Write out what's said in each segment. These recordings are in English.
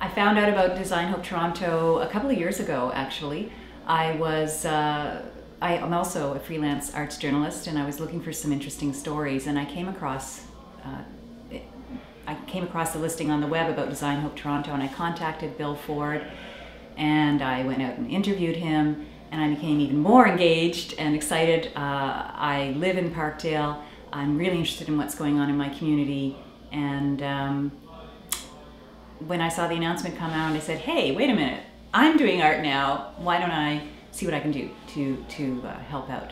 I found out about Design Hope Toronto a couple of years ago, actually. I am also a freelance arts journalist, and I was looking for some interesting stories, and I came across the listing on the web about Design Hope Toronto, and I contacted Bill Ford, and I went out and interviewed him, and I became even more engaged and excited. I live in Parkdale. I'm really interested in what's going on in my community, and when I saw the announcement come out, I said, hey, wait a minute, I'm doing art now. Why don't I see what I can do to help out?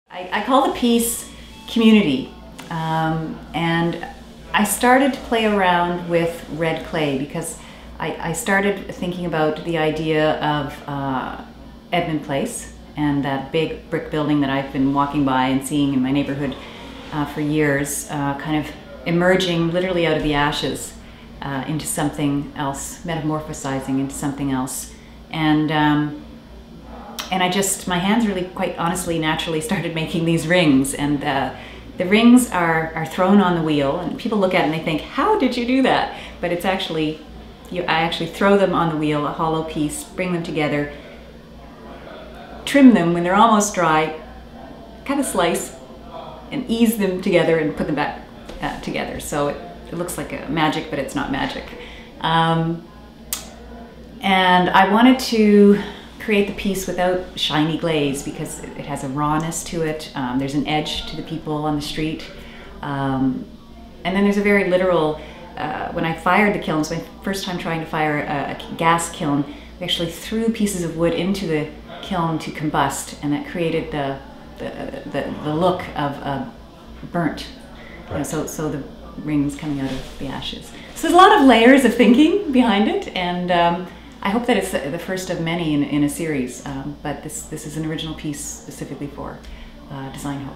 I call the piece Community, and I started to play around with red clay because I started thinking about the idea of Edmund Place and that big brick building that I've been walking by and seeing in my neighborhood for years, kind of emerging literally out of the ashes into something else, metamorphosizing into something else. And I just, my hands really quite honestly naturally started making these rings, and the rings are thrown on the wheel, and people look at it and they think, how did you do that? But it's actually, I actually throw them on the wheel, a hollow piece, bring them together, trim them when they're almost dry, cut a slice, and ease them together and put them back together. So it looks like a magic, but it's not magic. And I wanted to create the piece without shiny glaze because it has a rawness to it. There's an edge to the people on the street. And then there's a very literal, when I fired the kilns, my first time trying to fire a gas kiln, we actually threw pieces of wood into the kiln to combust, and that created the look of burnt. You know, so the rings coming out of the ashes. So there's a lot of layers of thinking behind it, and I hope that it's the first of many in a series. But this is an original piece specifically for Design Hope.